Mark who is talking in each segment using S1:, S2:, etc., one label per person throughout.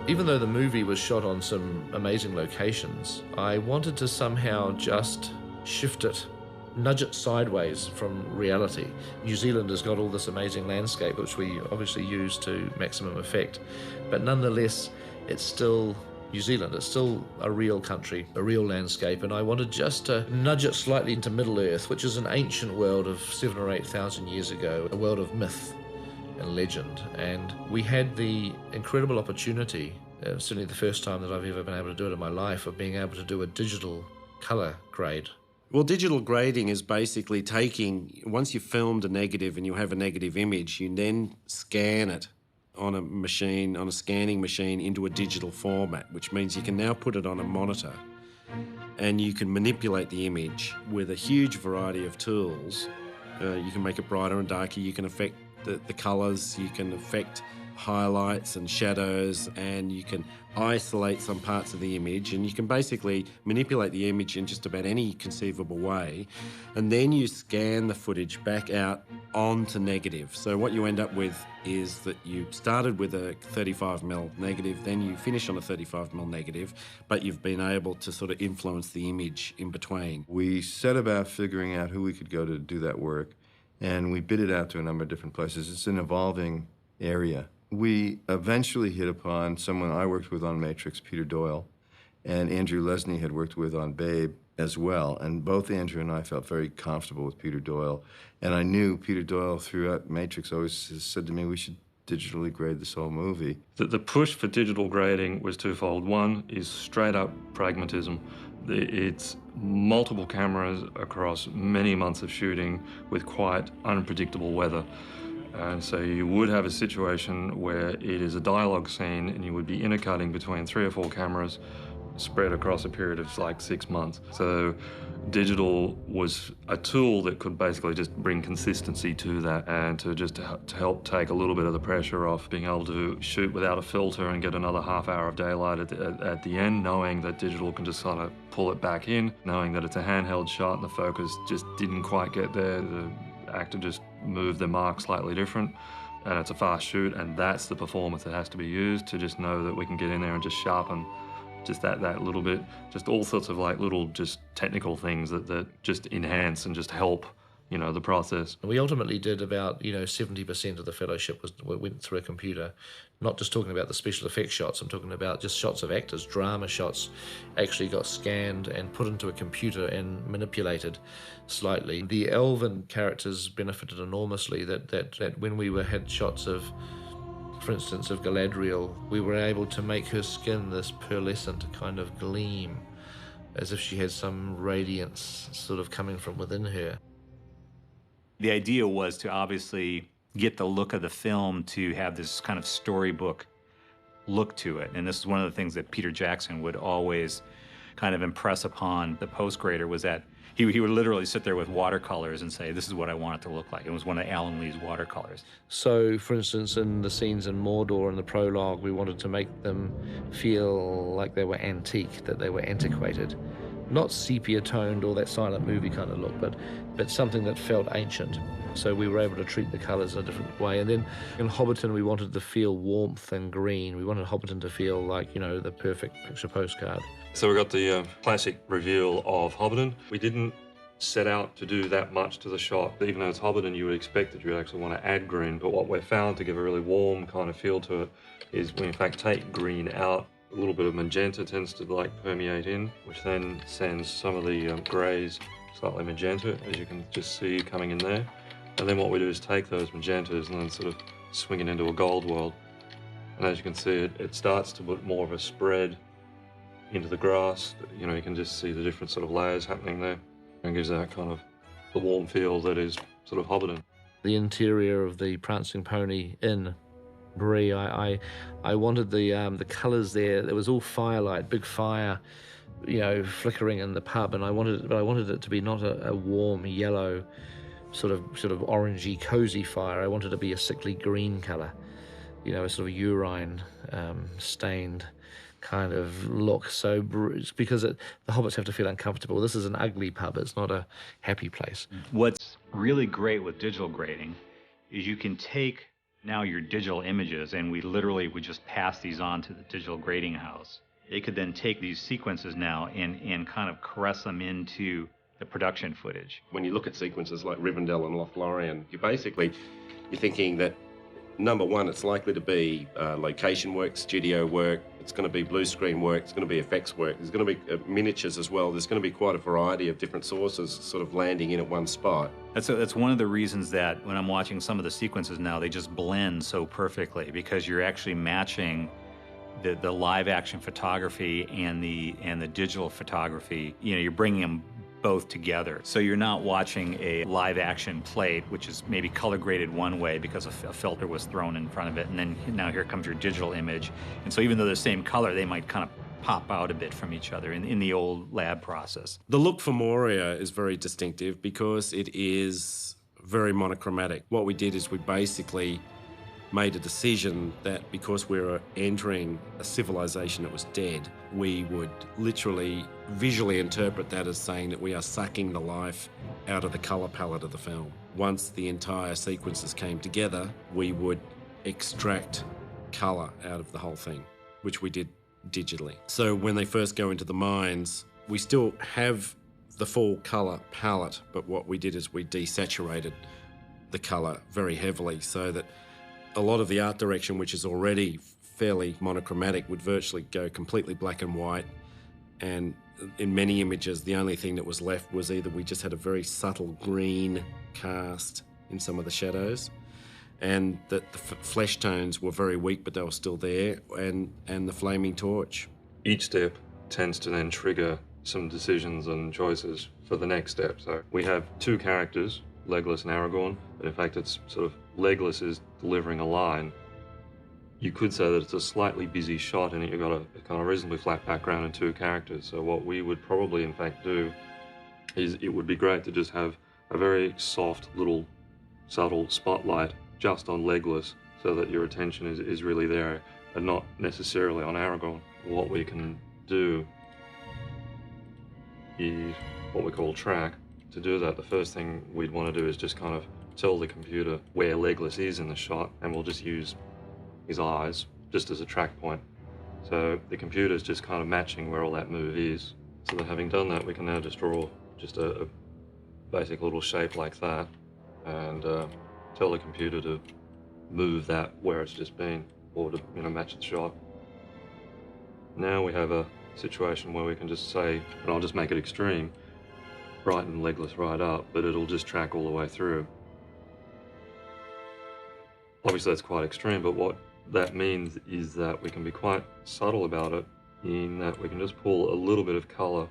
S1: Even though the movie was shot on some amazing locations, I wanted to somehow just shift it, nudge it sideways from reality. New Zealand has got all this amazing landscape, which we obviously use to maximum effect, but nonetheless, it's still New Zealand. It's still a real country, a real landscape, and I wanted just to nudge it slightly into Middle Earth, which is an ancient world of 7,000 or 8,000 years ago, a world of myth and legend. And we had the incredible opportunity, certainly the first time that I've ever been able to do it in my life, of being able to do a digital colour grade.
S2: Well, digital grading is basically taking, once you've filmed a negative and you have a negative image, you then scan it on a machine, on a scanning machine, into a digital format, which means you can now put it on a monitor and you can manipulate the image with a huge variety of tools. You can make it brighter and darker, you can affect the colours, you can affect highlights and shadows, and you can isolate some parts of the image, and you can basically manipulate the image in just about any conceivable way, and then you scan the footage back out onto negative. So what you end up with is that you started with a 35mm negative, then you finish on a 35mm negative, but you've been able to sort of influence the image in between.
S3: We set about figuring out who we could go to do that work, and we bid it out to a number of different places. It's an evolving area. We eventually hit upon someone I worked with on Matrix, Peter Doyle, and Andrew Lesney had worked with on Babe as well. And both Andrew and I felt very comfortable with Peter Doyle. And I knew Peter Doyle throughout Matrix always said to me, we should digitally grade this whole movie.
S4: The push for digital grading was twofold. One is straight up pragmatism. It's multiple cameras across many months of shooting with quite unpredictable weather. And so you would have a situation where it is a dialogue scene and you would be intercutting between 3 or 4 cameras spread across a period of like 6 months. So digital was a tool that could basically just bring consistency to that, and to help take a little bit of the pressure off being able to shoot without a filter and get another half hour of daylight at the end, knowing that digital can just kind of pull it back in, knowing that it's a handheld shot and the focus just didn't quite get there. The actor just moved their mark slightly different, and it's a fast shoot, and that's the performance that has to be used to just know that we can get in there and just sharpen just that little bit, just all sorts of like little just technical things that just enhance and just help, you know, the process.
S1: We ultimately did about, 70% of the fellowship went through a computer. Not just talking about the special effects shots, I'm talking about just shots of actors, drama shots actually got scanned and put into a computer and manipulated slightly. The elven characters benefited enormously that when we had shots of, for instance, of Galadriel, we were able to make her skin this pearlescent kind of gleam, as if she had some radiance sort of coming from within her.
S5: The idea was to obviously get the look of the film to have this kind of storybook look to it. And this is one of the things that Peter Jackson would always kind of impress upon the post-grader, was that he would literally sit there with watercolors and say, this is what I want it to look like. It was one of Alan Lee's watercolors.
S1: So, for instance, in the scenes in Mordor and the prologue, we wanted to make them feel like they were antique, that they were antiquated. Not sepia-toned or that silent movie kind of look, but something that felt ancient. So we were able to treat the colours in a different way. And then in Hobbiton, we wanted to feel warmth and green. We wanted Hobbiton to feel like, the perfect picture postcard.
S4: So we got the classic reveal of Hobbiton. We didn't set out to do that much to the shot. Even though it's Hobbiton, you would expect that you would actually want to add green. But what we've found to give a really warm kind of feel to it is we in fact take green out. A little bit of magenta tends to permeate in, which then sends some of the greys slightly magenta, as you can just see coming in there. And then what we do is take those magentas and then sort of swing it into a gold world. And as you can see, it starts to put more of a spread into the grass. You can just see the different sort of layers happening there, and gives that kind of the warm feel that is sort of Hobbiton.
S1: The interior of the Prancing Pony Inn, Bree, I wanted the colours there. There was all firelight, big fire, flickering in the pub, and I wanted it to be not a warm yellow, sort of orangey, cozy fire. I wanted it to be a sickly green colour, a sort of urine stained kind of look. So it's because the hobbits have to feel uncomfortable. This is an ugly pub. It's not a happy place.
S5: What's really great with digital grading is you can take Now your digital images, and we literally would just pass these on to the digital grading house. They could then take these sequences now and kind of caress them into the production footage.
S2: When you look at sequences like Rivendell and Lothlorien, you're thinking that, number one, it's likely to be location work, studio work, it's going to be blue screen work, it's going to be effects work, there's going to be miniatures as well. There's going to be quite a variety of different sources sort of landing in at one spot.
S5: That's one of the reasons that when I'm watching some of the sequences now, they just blend so perfectly, because you're actually matching the live action photography and the digital photography. You know, you're bringing them both together. So you're not watching a live action plate, which is maybe color graded one way because a filter was thrown in front of it, and then now here comes your digital image. And so even though they're the same color, they might kind of pop out a bit from each other in the old lab process.
S2: The look for Moria is very distinctive because it is very monochromatic. What we did is we basically made a decision that because we were entering a civilization that was dead, we would literally visually interpret that as saying that we are sucking the life out of the colour palette of the film. Once the entire sequences came together, we would extract colour out of the whole thing, which we did digitally. So when they first go into the mines, we still have the full colour palette, but what we did is we desaturated the colour very heavily so that a lot of the art direction, which is already fairly monochromatic, would virtually go completely black and white. And in many images, the only thing that was left was either we just had a very subtle green cast in some of the shadows, and that the flesh tones were very weak, but they were still there, and the flaming torch.
S4: Each step tends to then trigger some decisions and choices for the next step. So we have two characters, Legolas and Aragorn, but in fact it's sort of Legolas is delivering a line. You could say that it's a slightly busy shot and you've got a kind of reasonably flat background and two characters. So what we would probably in fact do is it would be great to just have a very soft little subtle spotlight just on Legolas so that your attention is really there and not necessarily on Aragorn. What we can do is what we call track. To do that, the first thing we'd want to do is just kind of tell the computer where Legolas is in the shot, and we'll just use his eyes just as a track point. So the computer's just kind of matching where all that move is. So that having done that, we can now just draw just a basic little shape like that and tell the computer to move that where it's just been, or to match the shot. Now we have a situation where we can just say, and I'll just make it extreme, brighten Legolas right up, but it'll just track all the way through. Obviously that's quite extreme, but what that means is that we can be quite subtle about it in that we can just pull a little bit of colour.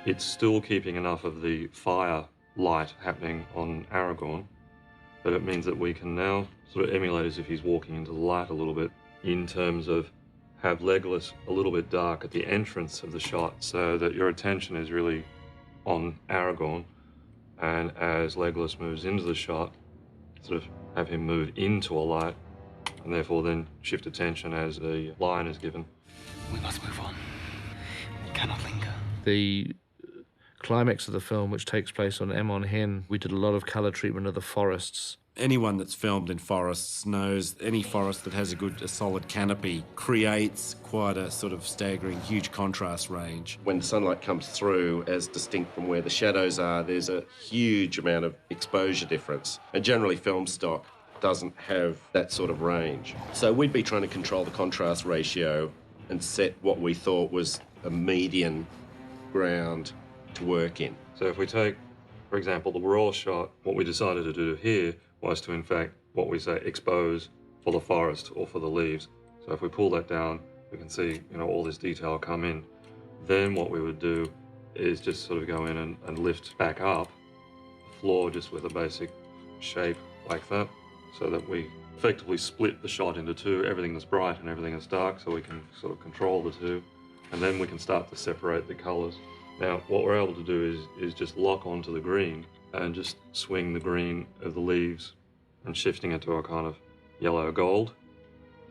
S4: It's still keeping enough of the fire light happening on Aragorn, but it means that we can now sort of emulate as if he's walking into the light a little bit, in terms of have Legolas a little bit dark at the entrance of the shot so that your attention is really on Aragorn, and as Legolas moves into the shot, sort of have him move into a light, and therefore then shift attention as the line is given.
S6: We must move on. We cannot linger.
S1: The climax of the film, which takes place on Amon Hen, we did a lot of colour treatment of the forests.
S2: Anyone that's filmed in forests knows any forest that has a solid canopy creates quite a sort of staggering, huge contrast range. When sunlight comes through, as distinct from where the shadows are, there's a huge amount of exposure difference. And generally film stock doesn't have that sort of range. So we'd be trying to control the contrast ratio and set what we thought was a median ground to work in.
S4: So if we take, for example, the raw shot, what we decided to do here was to, in fact, what we say, expose for the forest or for the leaves. So if we pull that down, we can see, all this detail come in. Then what we would do is just sort of go in and lift back up the floor just with a basic shape like that, so that we effectively split the shot into two, everything that's bright and everything that's dark, so we can sort of control the two. And then we can start to separate the colors. Now, what we're able to do is just lock onto the green and just swing the green of the leaves and shifting it to a kind of yellow gold.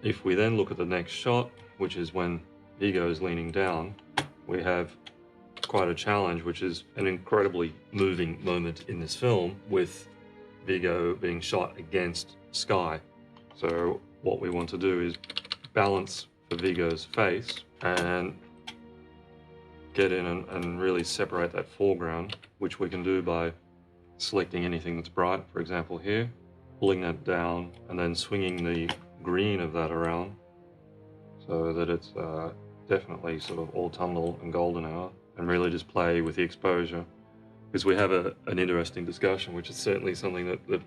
S4: If we then look at the next shot, which is when he goes leaning down, we have quite a challenge, which is an incredibly moving moment in this film with Vigo being shot against sky. So what we want to do is balance for Vigo's face and get in and really separate that foreground, which we can do by selecting anything that's bright, for example here, pulling that down and then swinging the green of that around so that it's definitely sort of autumnal and golden hour, and really just play with the exposure. Because we have an interesting discussion, which is certainly something that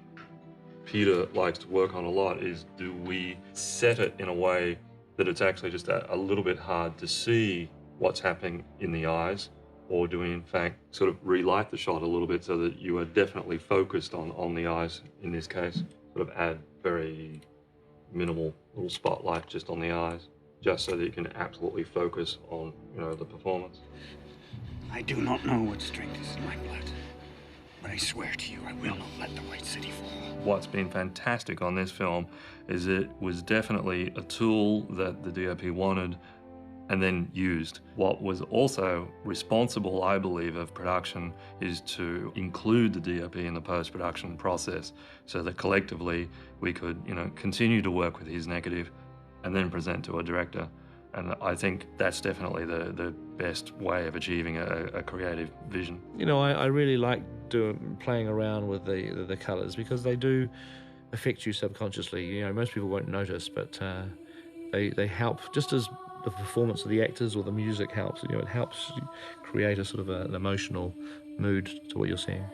S4: Peter likes to work on a lot, is do we set it in a way that it's actually just a little bit hard to see what's happening in the eyes, or do we in fact sort of relight the shot a little bit so that you are definitely focused on the eyes in this case, sort of add very minimal little spotlight just on the eyes, just so that you can absolutely focus on, you know, the performance.
S6: I do not know what strength is in my blood, but I swear to you I will not let the White City fall.
S4: What's been fantastic on this film is it was definitely a tool that the DOP wanted and then used. What was also responsible, I believe, of production is to include the DOP in the post-production process so that collectively we could, you know, continue to work with his negative and then present to a director. And I think that's definitely the best way of achieving a creative vision.
S1: You know, I really like playing around with the colours because they do affect you subconsciously. You know, most people won't notice, but they help, just as the performance of the actors or the music helps. You know, it helps create a sort of an emotional mood to what you're seeing.